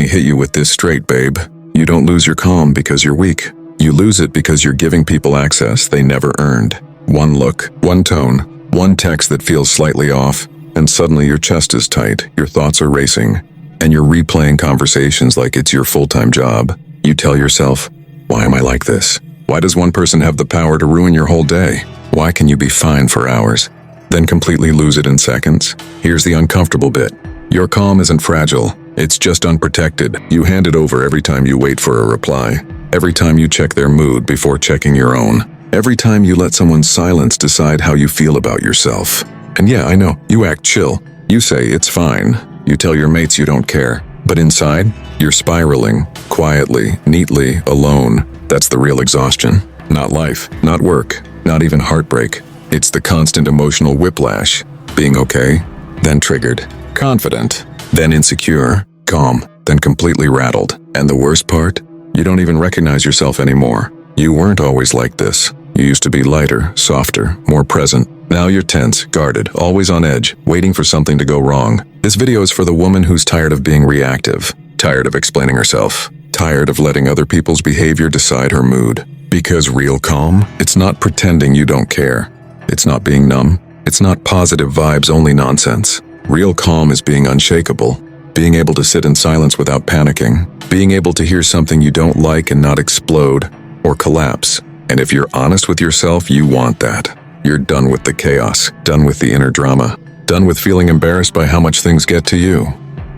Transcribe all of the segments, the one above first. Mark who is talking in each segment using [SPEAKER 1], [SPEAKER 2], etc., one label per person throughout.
[SPEAKER 1] me hit you with this straight, babe. You don't lose your calm because you're weak. You lose it because you're giving people access they never earned. One look, one tone, one text that feels slightly off, and suddenly your chest is tight, your thoughts are racing, and you're replaying conversations like it's your full-time job. You tell yourself, why am I like this? Why does one person have the power to ruin your whole day? Why can you be fine for hours, then completely lose it in seconds? Here's the uncomfortable bit. Your calm isn't fragile, it's just unprotected. You hand it over every time you wait for a reply, every time you check their mood before checking your own, every time you let someone's silence decide how you feel about yourself. And yeah, I know, you act chill. You say it's fine. You tell your mates you don't care. But inside, you're spiraling, quietly, neatly, alone. That's the real exhaustion. Not life, not work, not even heartbreak. It's the constant emotional whiplash. Being okay, then triggered. Confident, then insecure. Calm, then completely rattled. And the worst part? You don't even recognize yourself anymore. You weren't always like this. You used to be lighter, softer, more present. Now you're tense, guarded, always on edge, waiting for something to go wrong. This video is for the woman who's tired of being reactive, tired of explaining herself, tired of letting other people's behavior decide her mood. Because real calm, it's not pretending you don't care. It's not being numb. It's not positive vibes only nonsense. Real calm is being unshakable, being able to sit in silence without panicking, being able to hear something you don't like and not explode or collapse. And if you're honest with yourself, you want that. You're done with the chaos, done with the inner drama, done with feeling embarrassed by how much things get to you.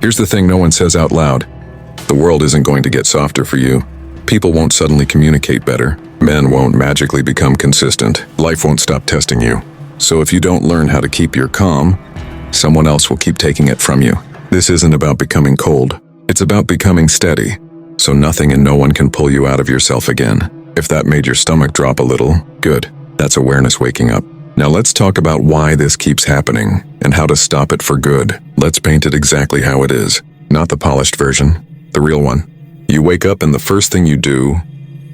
[SPEAKER 1] Here's the thing no one says out loud. The world isn't going to get softer for you. People won't suddenly communicate better. Men won't magically become consistent. Life won't stop testing you. So if you don't learn how to keep your calm, someone else will keep taking it from you. This isn't about becoming cold. It's about becoming steady. So nothing and no one can pull you out of yourself again. If that made your stomach drop a little, good. That's awareness waking up. Now let's talk about why this keeps happening and how to stop it for good. Let's paint it exactly how it is. Not the polished version, the real one. You wake up and the first thing you do,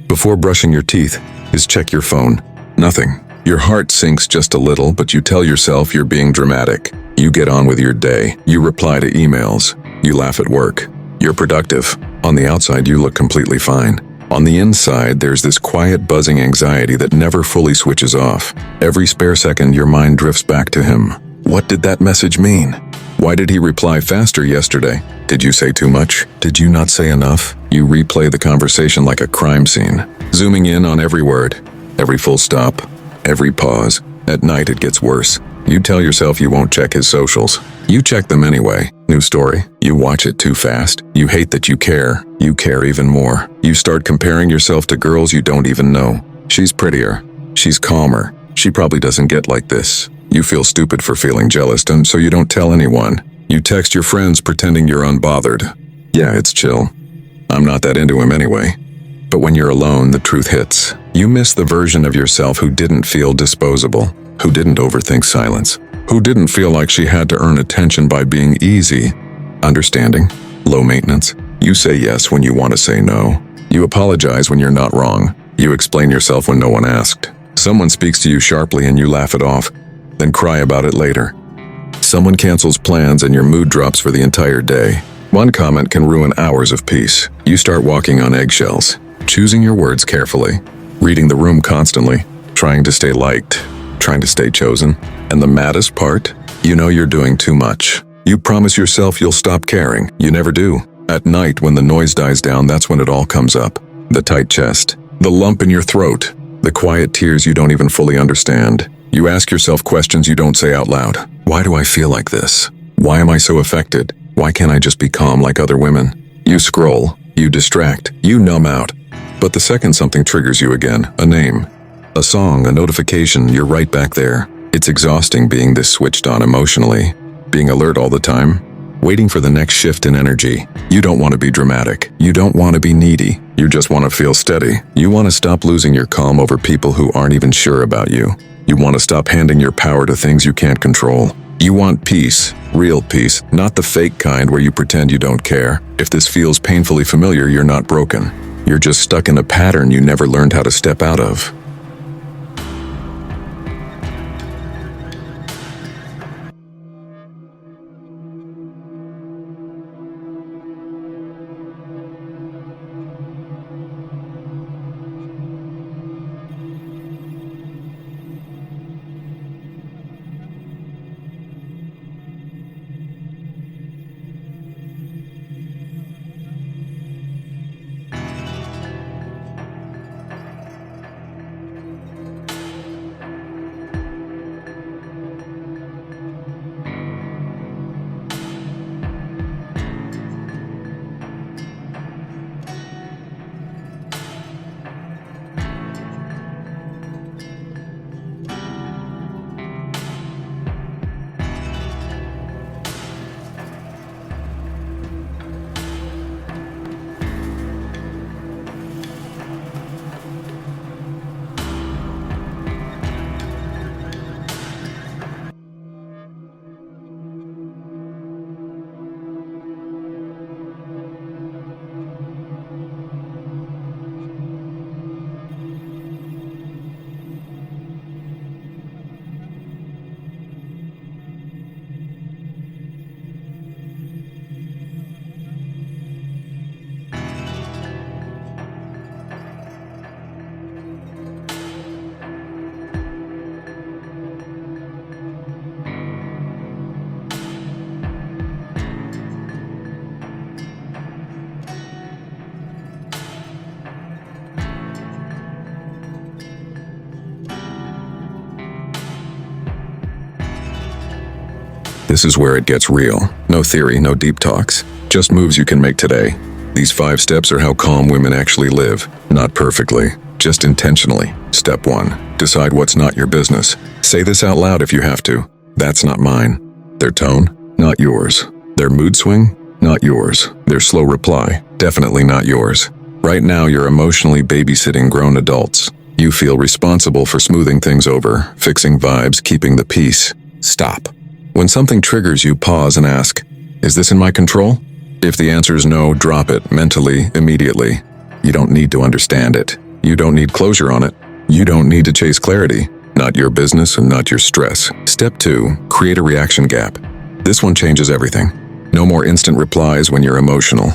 [SPEAKER 1] before brushing your teeth, is check your phone. Nothing. Your heart sinks just a little, but you tell yourself you're being dramatic. You get on with your day. You reply to emails. You laugh at work. You're productive. On the outside, you look completely fine. On the inside, there's this quiet, buzzing anxiety that never fully switches off. Every spare second, your mind drifts back to him. What did that message mean? Why did he reply faster yesterday? Did you say too much? Did you not say enough? You replay the conversation like a crime scene, zooming in on every word, every full stop, every pause. At night, it gets worse. You tell yourself you won't check his socials. You check them anyway. New story. You watch it too fast. You hate that you care. You care even more. You start comparing yourself to girls you don't even know. She's prettier. She's calmer. She probably doesn't get like this. You feel stupid for feeling jealous, and so you don't tell anyone. You text your friends pretending you're unbothered. Yeah, it's chill. I'm not that into him anyway. But when you're alone, the truth hits. You miss the version of yourself who didn't feel disposable, who didn't overthink silence, who didn't feel like she had to earn attention by being easy, understanding, low maintenance. You say yes when you want to say no. You apologize when you're not wrong. You explain yourself when no one asked. Someone speaks to you sharply and you laugh it off, then cry about it later. Someone cancels plans and your mood drops for the entire day. One comment can ruin hours of peace. You start walking on eggshells, choosing your words carefully, reading the room constantly, trying to stay liked, trying to stay chosen. And the maddest part? You know you're doing too much. You promise yourself you'll stop caring. You never do. At night, when the noise dies down, that's when it all comes up. The tight chest, the lump in your throat, the quiet tears you don't even fully understand. You ask yourself questions you don't say out loud. Why do I feel like this? Why am I so affected? Why can't I just be calm like other women? You scroll, you distract, you numb out. But the second something triggers you again, a name, a song, a notification, you're right back there. It's exhausting being this switched on emotionally, being alert all the time, waiting for the next shift in energy. You don't want to be dramatic. You don't want to be needy. You just want to feel steady. You want to stop losing your calm over people who aren't even sure about you. You want to stop handing your power to things you can't control. You want peace, real peace, not the fake kind where you pretend you don't care. If this feels painfully familiar, you're not broken. You're just stuck in a pattern you never learned how to step out of. This is where it gets real. No theory, no deep talks. Just moves you can make today. These 5 steps are how calm women actually live. Not perfectly, just intentionally. Step 1. Decide what's not your business. Say this out loud if you have to. That's not mine. Their tone? Not yours. Their mood swing? Not yours. Their slow reply? Definitely not yours. Right now you're emotionally babysitting grown adults. You feel responsible for smoothing things over, fixing vibes, keeping the peace. Stop. When something triggers you, pause and ask, is this in my control? If the answer is no, drop it mentally, immediately. You don't need to understand it. You don't need closure on it. You don't need to chase clarity. Not your business and not your stress. Step 2, create a reaction gap. This one changes everything. No more instant replies when you're emotional.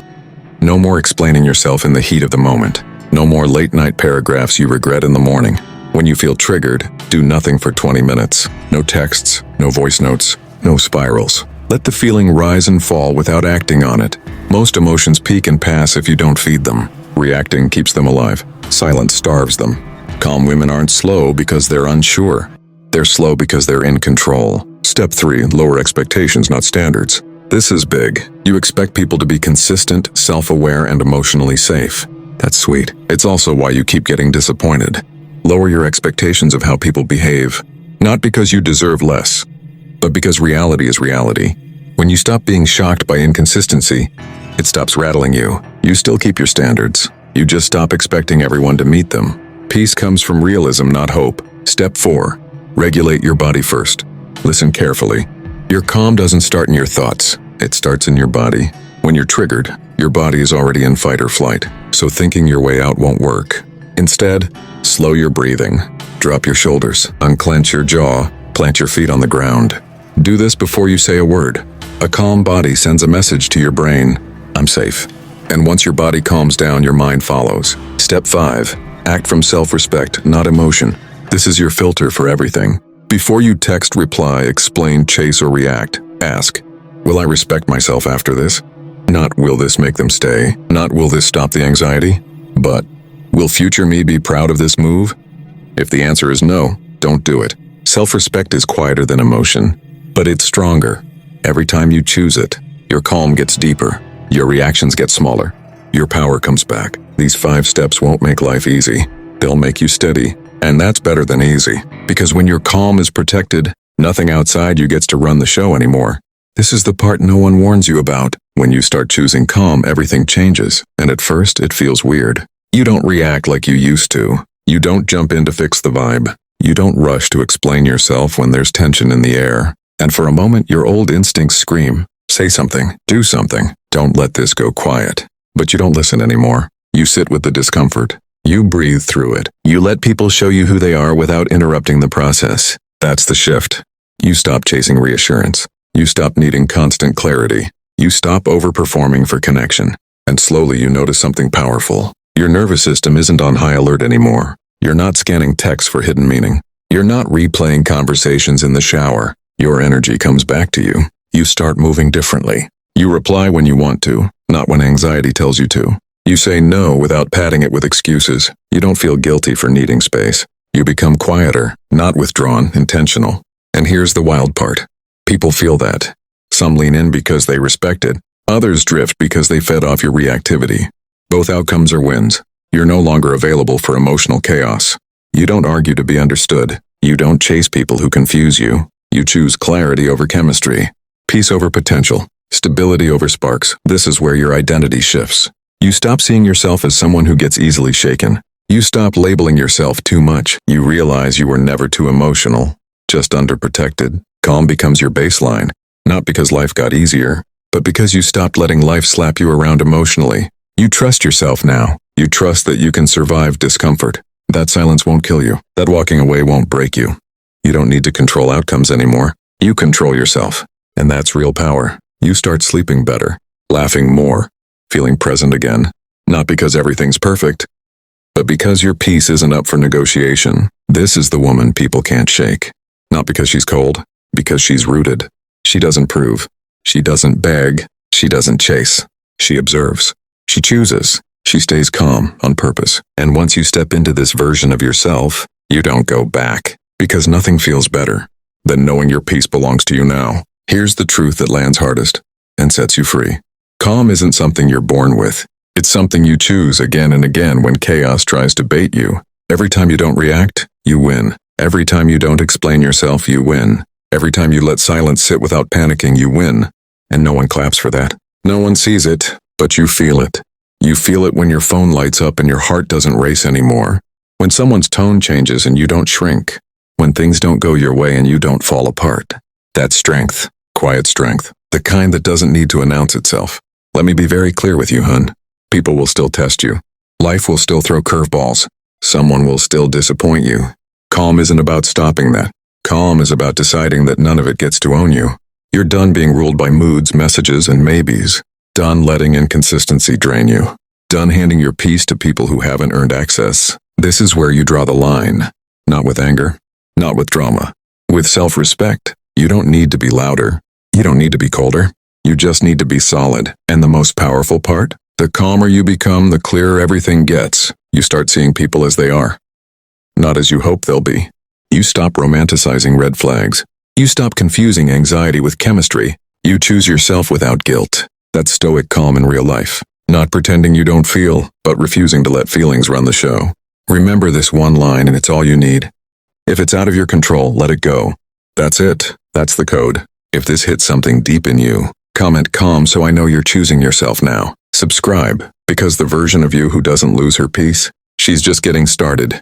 [SPEAKER 1] No more explaining yourself in the heat of the moment. No more late-night paragraphs you regret in the morning. When you feel triggered, do nothing for 20 minutes. No texts, no voice notes, no spirals. Let the feeling rise and fall without acting on it. Most emotions peak and pass if you don't feed them. Reacting keeps them alive. Silence starves them. Calm women aren't slow because they're unsure. They're slow because they're in control. Step 3, lower expectations, not standards. This is big. You expect people to be consistent, self-aware, and emotionally safe. That's sweet. It's also why you keep getting disappointed. Lower your expectations of how people behave. Not because you deserve less, but because reality is reality. When you stop being shocked by inconsistency, it stops rattling you. You still keep your standards. You just stop expecting everyone to meet them. Peace comes from realism, not hope. Step 4, regulate your body first. Listen carefully. Your calm doesn't start in your thoughts. It starts in your body. When you're triggered, your body is already in fight or flight, so thinking your way out won't work. Instead, slow your breathing. Drop your shoulders, unclench your jaw, plant your feet on the ground. Do this before you say a word. A calm body sends a message to your brain, I'm safe. And once your body calms down, your mind follows. Step 5, act from self-respect, not emotion. This is your filter for everything. Before you text, reply, explain, chase, or react, ask, will I respect myself after this? Not will this make them stay? Not will this stop the anxiety? But will future me be proud of this move? If the answer is no, don't do it. Self-respect is quieter than emotion, but it's stronger. Every time you choose it, your calm gets deeper, your reactions get smaller, your power comes back. These 5 steps won't make life easy. They'll make you steady, and that's better than easy. Because when your calm is protected, nothing outside you gets to run the show anymore. This is the part no one warns you about. When you start choosing calm, everything changes, and at first it feels weird. You don't react like you used to. You don't jump in to fix the vibe. You don't rush to explain yourself when there's tension in the air. And for a moment, your old instincts scream, say something, do something, don't let this go quiet. But you don't listen anymore. You sit with the discomfort. You breathe through it. You let people show you who they are without interrupting the process. That's the shift. You stop chasing reassurance. You stop needing constant clarity. You stop overperforming for connection. And slowly you notice something powerful. Your nervous system isn't on high alert anymore. You're not scanning texts for hidden meaning. You're not replaying conversations in the shower. Your energy comes back to you. You start moving differently. You reply when you want to, not when anxiety tells you to. You say no without padding it with excuses. You don't feel guilty for needing space. You become quieter, not withdrawn, intentional. And here's the wild part. People feel that. Some lean in because they respect it. Others drift because they fed off your reactivity. Both outcomes are wins. You're no longer available for emotional chaos. You don't argue to be understood. You don't chase people who confuse you. You choose clarity over chemistry, peace over potential, stability over sparks. This is where your identity shifts. You stop seeing yourself as someone who gets easily shaken. You stop labeling yourself too much. You realize you were never too emotional, just underprotected. Calm becomes your baseline, not because life got easier, but because you stopped letting life slap you around emotionally. You trust yourself now. You trust that you can survive discomfort. That silence won't kill you. That walking away won't break you. You don't need to control outcomes anymore. You control yourself. And that's real power. You start sleeping better, laughing more, feeling present again. Not because everything's perfect, but because your peace isn't up for negotiation. This is the woman people can't shake. Not because she's cold, because she's rooted. She doesn't prove. She doesn't beg. She doesn't chase. She observes. She chooses. She stays calm on purpose. And once you step into this version of yourself, you don't go back. Because nothing feels better than knowing your peace belongs to you now. Here's the truth that lands hardest and sets you free. Calm isn't something you're born with. It's something you choose again and again when chaos tries to bait you. Every time you don't react, you win. Every time you don't explain yourself, you win. Every time you let silence sit without panicking, you win. And no one claps for that. No one sees it, but you feel it. You feel it when your phone lights up and your heart doesn't race anymore. When someone's tone changes and you don't shrink. When things don't go your way and you don't fall apart. That's strength. Quiet strength. The kind that doesn't need to announce itself. Let me be very clear with you, hun. People will still test you. Life will still throw curveballs. Someone will still disappoint you. Calm isn't about stopping that. Calm is about deciding that none of it gets to own you. You're done being ruled by moods, messages, and maybes. Done letting inconsistency drain you. Done handing your peace to people who haven't earned access. This is where you draw the line. Not with anger. Not with drama. With self-respect. You don't need to be louder. You don't need to be colder. You just need to be solid. And the most powerful part? The calmer you become, the clearer everything gets. You start seeing people as they are. Not as you hope they'll be. You stop romanticizing red flags. You stop confusing anxiety with chemistry. You choose yourself without guilt. That's stoic calm in real life. Not pretending you don't feel, but refusing to let feelings run the show. Remember this one line and it's all you need. If it's out of your control, let it go. That's it. That's the code. If this hits something deep in you, comment calm so I know you're choosing yourself now. Subscribe, because the version of you who doesn't lose her peace, she's just getting started.